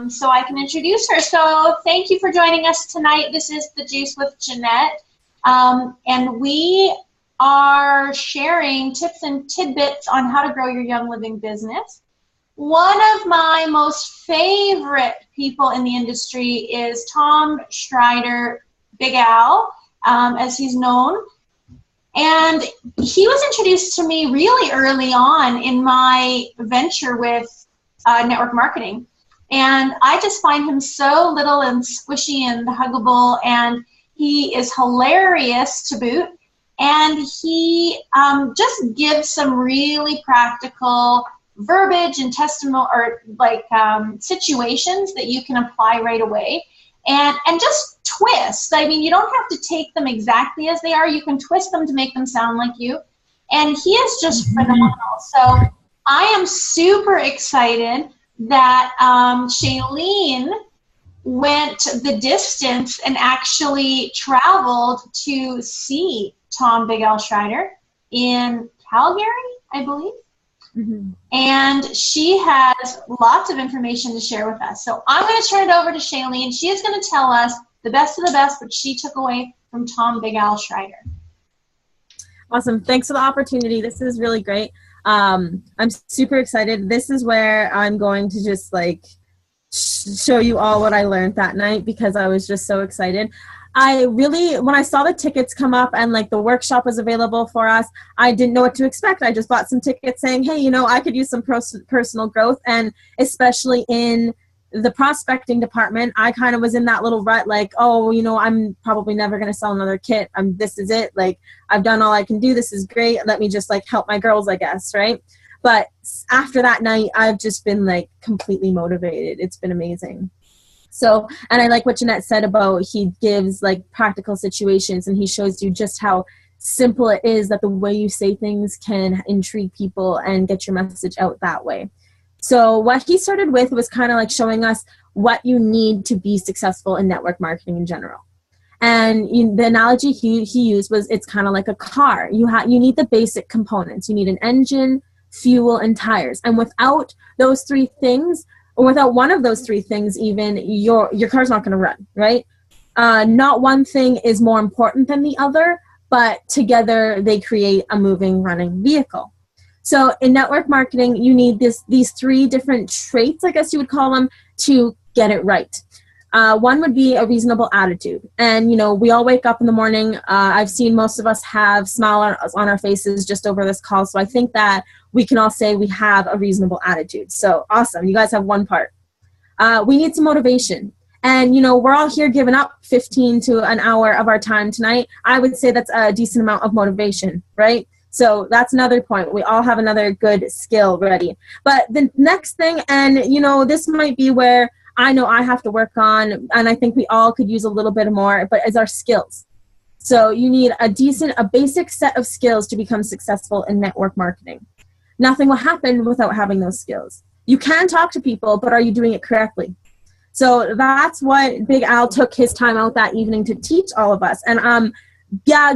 so I can introduce her. So thank you for joining us tonight. This is The Juice with Jeanette, and we are sharing tips and tidbits on how to grow your Young Living business. One of my most favorite people in the industry is Tom Strider, Big Al, as he's known. And he was introduced to me really early on in my venture with network marketing. And I just find him so little and squishy and huggable, and he is hilarious to boot. And he just gives some really practical verbiage and testimony, or like situations that you can apply right away. And just twist. I mean, you don't have to take them exactly as they are. You can twist them to make them sound like you. And he is just phenomenal. So I am super excited that Chaylene went the distance and actually traveled to see Tom Big Al Strider in Calgary, I believe. Mm-hmm. And she has lots of information to share with us. So I'm going to turn it over to Chaylene. She is going to tell us the best of the best, what she took away from Tom Big Al Strider. Awesome. Thanks for the opportunity. This is really great. I'm super excited. This is where I'm going to just like show you all what I learned that night, because I was just so excited. When I saw the tickets come up and like the workshop was available for us, I didn't know what to expect. I just bought some tickets saying, hey, I could use some personal growth. And especially in the prospecting department, I kind of was in that little rut, like, oh, I'm probably never going to sell another kit. This is it. Like, I've done all I can do. This is great. Let me just like help my girls, I guess. Right. But after that night, I've just been like completely motivated. It's been amazing. So, and I like what Jeanette said about he gives like practical situations, and he shows you just how simple it is that the way you say things can intrigue people and get your message out that way. So what he started with was kind of like showing us what you need to be successful in network marketing in general. And the analogy he used was, it's kind of like a car. You need the basic components. You need an engine, fuel, and tires. And without those three things, or without one of those three things even, your car's not going to run, right? Not one thing is more important than the other, but together they create a moving, running vehicle. So in network marketing, you need these three different traits, I guess you would call them, to get it right. One would be a reasonable attitude. And, we all wake up in the morning. I've seen most of us have smiles on our faces just over this call. So I think that we can all say we have a reasonable attitude. So awesome. You guys have one part. We need some motivation. And, we're all here giving up 15 to an hour of our time tonight. I would say that's a decent amount of motivation, right? So that's another point. We all have another good skill ready. But the next thing, and, this might be where I know I have to work on, and I think we all could use a little bit more, but is our skills. So you need a basic set of skills to become successful in network marketing. Nothing will happen without having those skills. You can talk to people, but are you doing it correctly? So that's what Big Al took his time out that evening to teach all of us. And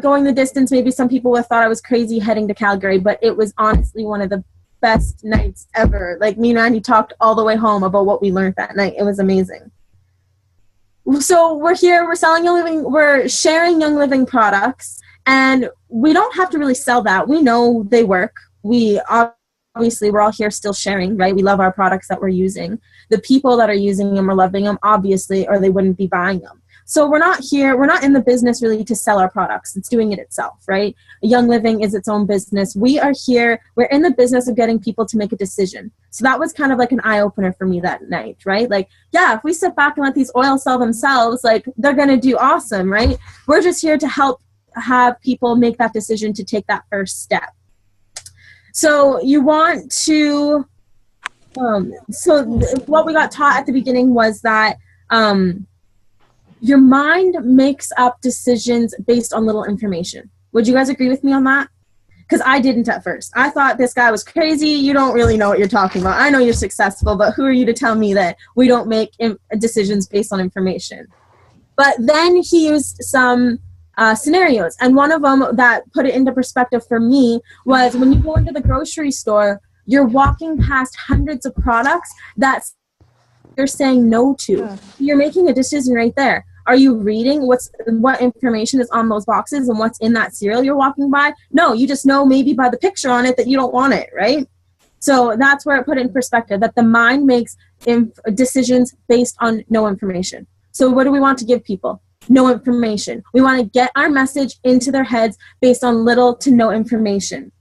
going the distance, maybe some people would have thought I was crazy heading to Calgary, but it was honestly one of the best nights ever. Like, me and Andy talked all the way home about what we learned that night. It was amazing. So we're here, we're selling Young Living, we're sharing Young Living products, and we don't have to really sell that. We know they work. Obviously, we're all here still sharing, right? We love our products that we're using. The people that are using them are loving them, obviously, or they wouldn't be buying them. So we're not in the business really to sell our products. It's doing it itself, right? Young Living is its own business. We are here, we're in the business of getting people to make a decision. So that was kind of like an eye-opener for me that night, right? Like, yeah, if we sit back and let these oils sell themselves, like, they're going to do awesome, right? We're just here to help have people make that decision to take that first step. So you want to, what we got taught at the beginning was that your mind makes up decisions based on little information. Would you guys agree with me on that? Because I didn't at first. I thought this guy was crazy. You don't really know what you're talking about. I know you're successful, but who are you to tell me that we don't make decisions based on information? But then he used some scenarios. And one of them that put it into perspective for me was when you go into the grocery store, you're walking past hundreds of products that you're saying no to. You're making a decision right there. Are you reading what information is on those boxes and what's in that cereal you're walking by? No, you just know maybe by the picture on it that you don't want it, right? So that's where it put it in perspective, that the mind makes decisions based on no information. So what do we want to give people? No information. We want to get our message into their heads based on little to no information.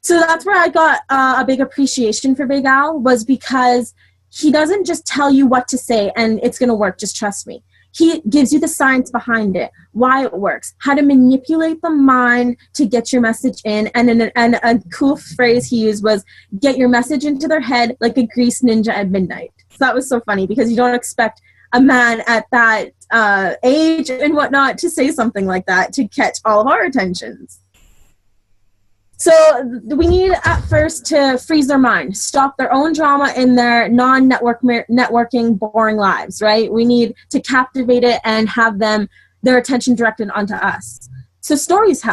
So that's where I got a big appreciation for Big Al, was because he doesn't just tell you what to say and it's going to work, just trust me. He gives you the science behind it, why it works, how to manipulate the mind to get your message in. And a cool phrase he used was, get your message into their head like a grease ninja at midnight. So that was so funny, because you don't expect a man at that age and whatnot to say something like that to catch all of our attentions. So we need at first to freeze their mind, stop their own drama in their networking, boring lives, right? We need to captivate it and have their attention directed onto us. So stories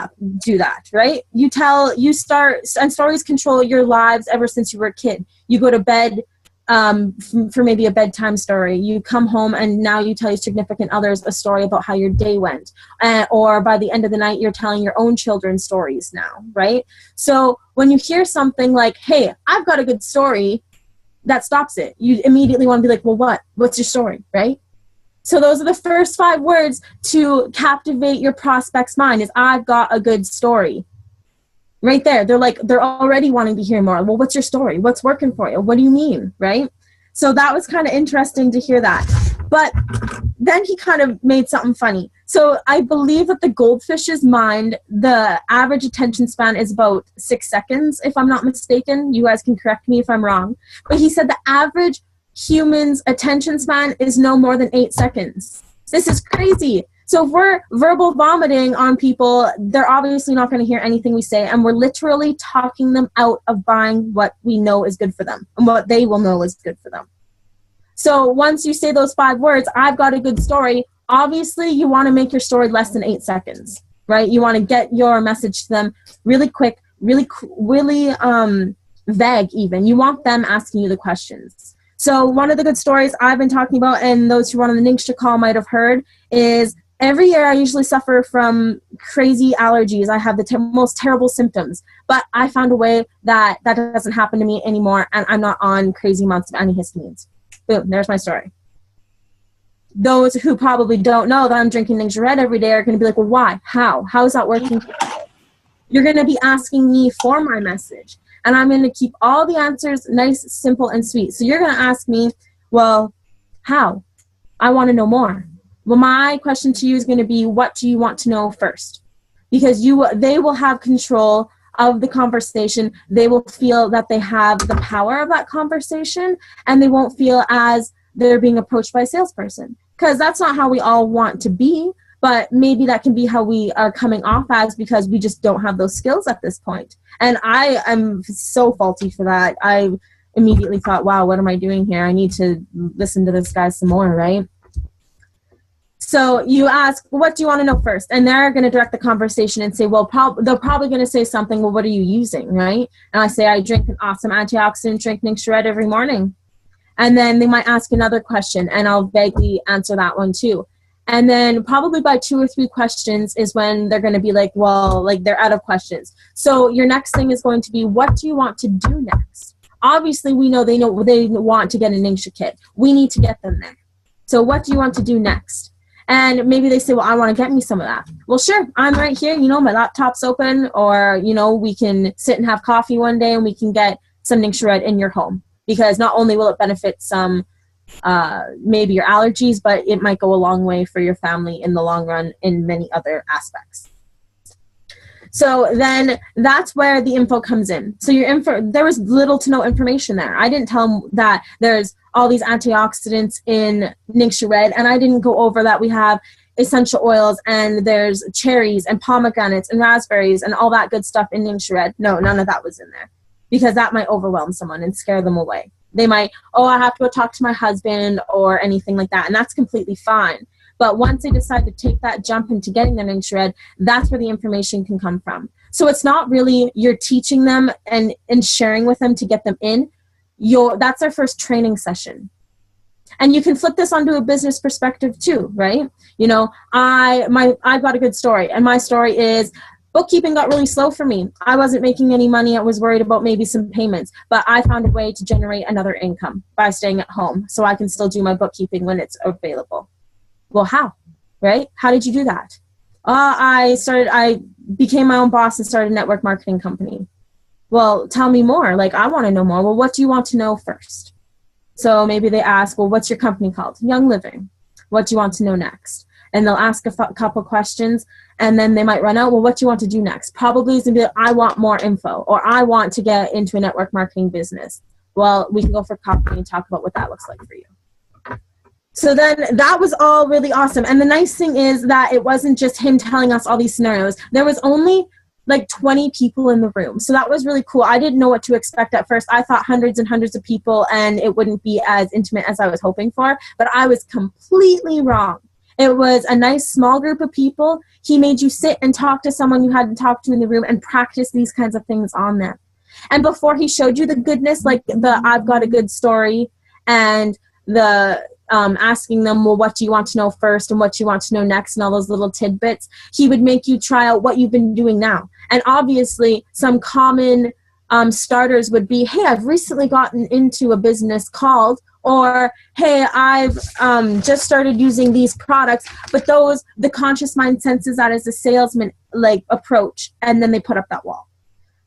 do that, right? And stories control your lives ever since you were a kid. You go to bed for maybe a bedtime story. You come home and now you tell your significant others a story about how your day went. Or by the end of the night, you're telling your own children stories now, right? So when you hear something like, hey, I've got a good story, that stops it. You immediately want to be like, well, what's your story, right? So those are the first 5 words to captivate your prospect's mind, is I've got a good story. Right there, they're already wanting to hear more. Well, what's your story? What's working for you? What do you mean, right? So that was kind of interesting to hear that. But then he kind of made something funny. So I believe that the goldfish's mind, the average attention span is about 6 seconds, if I'm not mistaken. You guys can correct me if I'm wrong. But he said the average human's attention span is no more than 8 seconds. This is crazy. So if we're verbal vomiting on people, they're obviously not going to hear anything we say, and we're literally talking them out of buying what we know is good for them and what they will know is good for them. So once you say those 5 words, I've got a good story, obviously you want to make your story less than 8 seconds, right? You want to get your message to them really quick, really vague even. You want them asking you the questions. So one of the good stories I've been talking about, and those who run on the Ningxia call might have heard, is every year I usually suffer from crazy allergies. I have the most terrible symptoms, but I found a way that doesn't happen to me anymore, and I'm not on crazy amounts of antihistamines. Boom, there's my story. Those who probably don't know that I'm drinking Ningxia Red every day are going to be like, well, why? How? How is that working? You're going to be asking me for my message, and I'm going to keep all the answers nice, simple, and sweet. So you're going to ask me, well, how? I want to know more. Well, my question to you is going to be, what do you want to know first? Because they will have control of the conversation. They will feel that they have the power of that conversation, and they won't feel as they're being approached by a salesperson. Because that's not how we all want to be, but maybe that can be how we are coming off as, because we just don't have those skills at this point. And I am so faulty for that. I immediately thought, wow, what am I doing here? I need to listen to this guy some more, right? So you ask, well, what do you want to know first? And they're going to direct the conversation and say, well, they're probably going to say something, well, what are you using, right? And I say, I drink an awesome antioxidant drink, Ningxia Red, every morning. And then they might ask another question, and I'll vaguely answer that one too. And then probably by 2 or 3 questions is when they're going to be like, well, like they're out of questions. So your next thing is going to be, what do you want to do next? Obviously, we know they want to get a Ningxia kit. We need to get them there. So what do you want to do next? And maybe they say, well, I want to get me some of that. Well, sure, I'm right here. My laptop's open, or, we can sit and have coffee one day and we can get some Ningxia Red in your home. Because not only will it benefit some, maybe your allergies, but it might go a long way for your family in the long run in many other aspects. So then that's where the info comes in. So there was little to no information there. I didn't tell them that there's all these antioxidants in Ningxia Red, and I didn't go over that we have essential oils and there's cherries and pomegranates and raspberries and all that good stuff in Ningxia Red. No, none of that was in there, because that might overwhelm someone and scare them away. They might, I have to go talk to my husband or anything like that, and that's completely fine. But once they decide to take that jump into getting their Ningxia Red, that's where the information can come from. So it's not really you're teaching them and sharing with them to get them in. That's our first training session. And you can flip this onto a business perspective too, right? You know, I've got a good story, and my story is bookkeeping got really slow for me. I wasn't making any money. I was worried about maybe some payments, but I found a way to generate another income by staying at home so I can still do my bookkeeping when it's available. Well, how, right? How did you do that? I became my own boss and started a network marketing company. Well, tell me more. Like, I want to know more. Well, what do you want to know first? So maybe they ask, well, what's your company called? Young Living. What do you want to know next? And they'll ask a couple questions, and then they might run out. Well, what do you want to do next? Probably it's going to be like, I want more info, or I want to get into a network marketing business. Well, we can go for coffee and talk about what that looks like for you. So then that was all really awesome. And the nice thing is that it wasn't just him telling us all these scenarios. There was only like 20 people in the room. So that was really cool. I didn't know what to expect at first. I thought hundreds and hundreds of people and it wouldn't be as intimate as I was hoping for, but I was completely wrong. It was a nice small group of people. He made you sit and talk to someone you hadn't talked to in the room and practice these kinds of things on them. And before he showed you the goodness, like the I've got a good story and the asking them, well, what do you want to know first and what do you want to know next and all those little tidbits, he would make you try out what you've been doing now. And obviously some common starters would be, hey, I've recently gotten into a business called, or hey, I've just started using these products, but the conscious mind senses that as a salesman like approach, and then they put up that wall.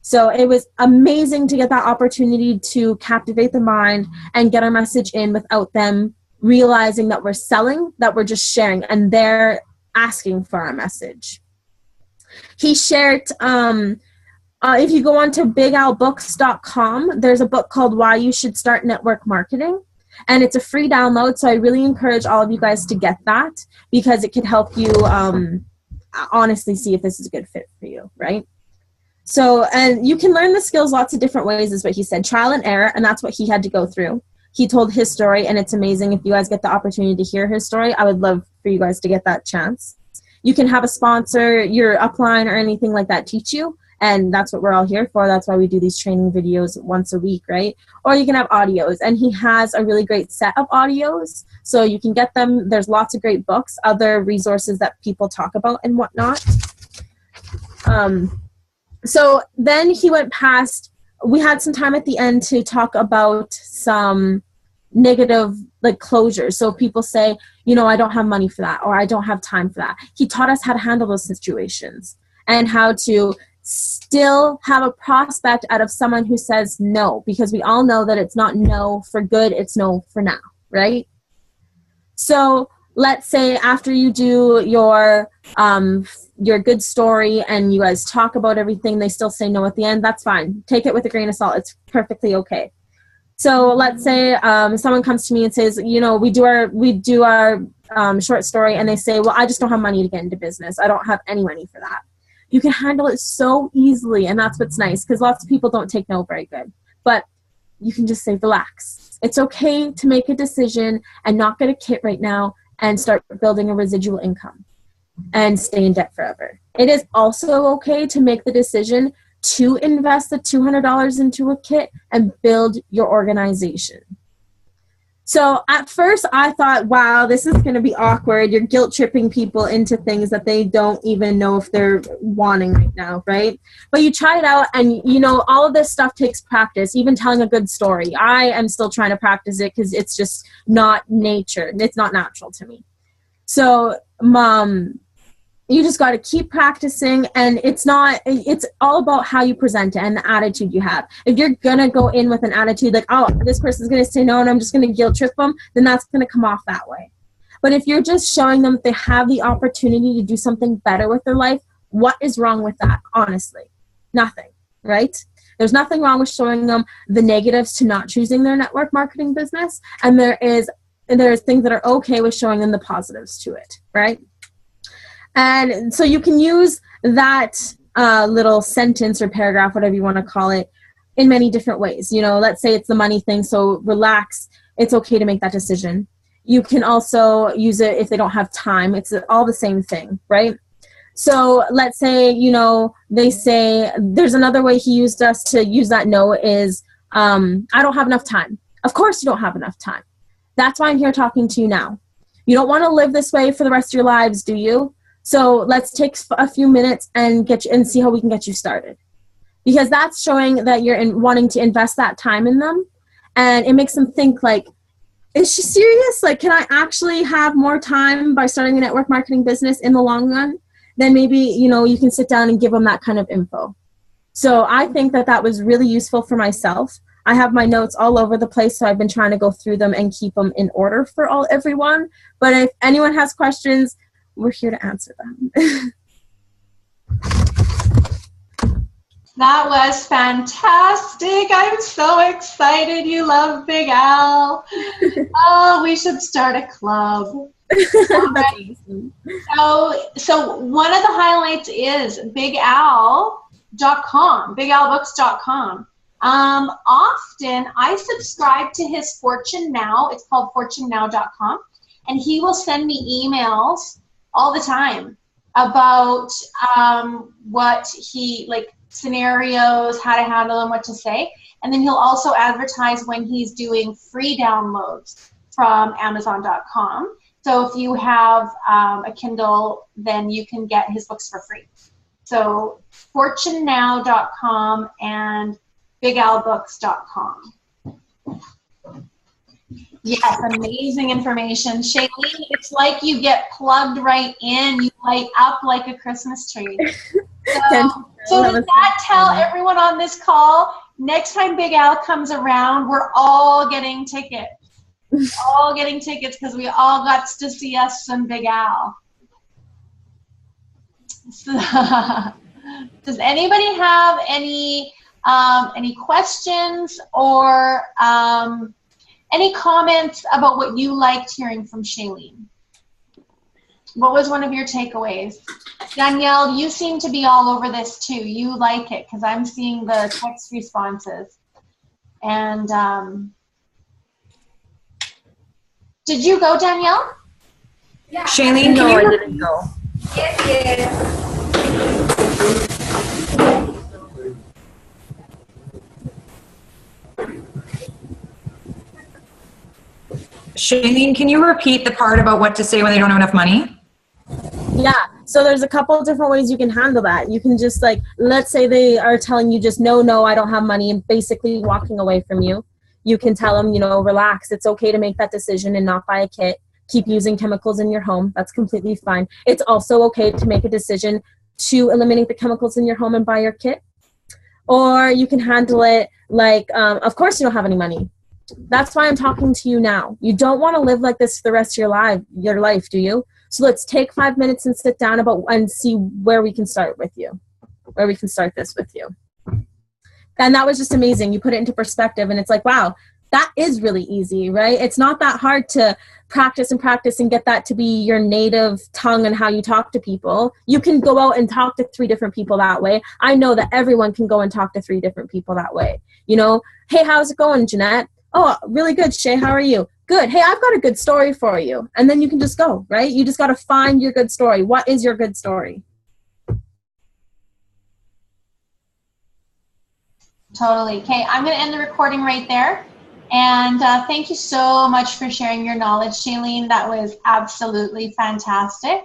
So it was amazing to get that opportunity to captivate the mind and get our message in without them realizing that we're selling, that we're just sharing, and they're asking for our message. He shared, if you go on to bigalbooks.com, there's a book called Why You Should Start Network Marketing, and it's a free download, so I really encourage all of you guys to get that because it could help you honestly see if this is a good fit for you, right? So, and you can learn the skills lots of different ways is what he said, trial and error, and that's what he had to go through. He told his story, and it's amazing. If you guys get the opportunity to hear his story, I would love for you guys to get that chance. You can have a sponsor, your upline, or anything like that teach you, and that's what we're all here for. That's why we do these training videos once a week, right? Or you can have audios, and he has a really great set of audios, so you can get them. There's lots of great books, other resources that people talk about and whatnot. So then he went past. We had some time at the end to talk about some negative like closures. So people say, you know, I don't have money for that, or I don't have time for that. He taught us how to handle those situations and how to still have a prospect out of someone who says no, because we all know that it's not no for good, it's no for now, right? So let's say after you do your good story and you guys talk about everything, they still say no at the end. That's fine. Take it with a grain of salt. It's perfectly okay. So let's say someone comes to me and says, you know, we do our short story, and they say, well, I just don't have money to get into business. I don't have any money for that. You can handle it so easily, and that's what's nice, because lots of people don't take no very good. But you can just say, relax. It's okay to make a decision and not get a kit right now and start building a residual income and stay in debt forever. It is also okay to make the decision to invest the $200 into a kit and build your organization. So at first I thought, wow, this is going to be awkward. You're guilt tripping people into things that they don't even know if they're wanting right now, right? But you try it out, and you know, all of this stuff takes practice, even telling a good story. I am still trying to practice it because it's just not nature. It's not natural to me. So you just got to keep practicing, and it's all about how you present it and the attitude you have. If you're going to go in with an attitude like, oh, this person's going to say no and I'm just going to guilt trip them, then that's going to come off that way. But if you're just showing them that they have the opportunity to do something better with their life, what is wrong with that? Honestly, nothing, right? There's nothing wrong with showing them the negatives to not choosing their network marketing business, and there's things that are okay with showing them the positives to it, right? And so you can use that little sentence or paragraph, whatever you want to call it, in many different ways. You know, let's say it's the money thing, so relax. It's okay to make that decision. You can also use it if they don't have time. It's all the same thing, right? So let's say, you know, they say, there's another way he used us to use that no is, I don't have enough time. Of course you don't have enough time. That's why I'm here talking to you now. You don't want to live this way for the rest of your lives, do you? So let's take a few minutes and see how we can get you started. Because that's showing that you're wanting to invest that time in them. And it makes them think like, is she serious? Like, can I actually have more time by starting a network marketing business in the long run? Then maybe, you can sit down and give them that kind of info. So I think that was really useful for myself. I have my notes all over the place, so I've been trying to go through them and keep them in order for everyone. But if anyone has questions, we're here to answer them. That was fantastic. I'm so excited you love Big Al. Oh, we should start a club. Right. So one of the highlights is bigal.com, bigalbooks.com. Often I subscribe to his Fortune Now. It's called fortunenow.com. And he will send me emails all the time about what he, like, scenarios, how to handle them, what to say. And then he'll also advertise when he's doing free downloads from Amazon.com. So if you have a Kindle, then you can get his books for free. So fortunenow.com and bigalbooks.com. Yes, amazing information. Chaylene, it's like you get plugged right in. You light up like a Christmas tree. So does that tell everyone on this call, next time Big Al comes around, we're all getting tickets. All getting tickets because we all got to see us some Big Al. So, does anybody have any questions or any comments about what you liked hearing from Chaylene? What was one of your takeaways? Danielle, you seem to be all over this too. You like it because I'm seeing the text responses. And did you go, Danielle? Yeah. Chaylene, no, I didn't go. Yes. Chaylene, can you repeat the part about what to say when they don't have enough money? Yeah, so there's a couple of different ways you can handle that. You can just, like, let's say they are telling you just, no, I don't have money, and basically walking away from you. You can tell them, relax. It's okay to make that decision and not buy a kit. Keep using chemicals in your home. That's completely fine. It's also okay to make a decision to eliminate the chemicals in your home and buy your kit. Or you can handle it like, of course you don't have any money. That's why I'm talking to you now. You don't want to live like this for the rest of your life, do you? So let's take 5 minutes and sit down and see where we can start with you, where we can start this with you. And that was just amazing. You put it into perspective, and it's like, wow, that is really easy, right? It's not that hard to practice and get that to be your native tongue and how you talk to people. You can go out and talk to 3 different people that way. I know that everyone can go and talk to 3 different people that way. Hey, how's it going, Jeanette? Oh, really good, Shay. How are you? Good. Hey, I've got a good story for you. And then you can just go, right? You just got to find your good story. What is your good story? Totally. Okay, I'm going to end the recording right there. And thank you so much for sharing your knowledge, Chaylene. That was absolutely fantastic.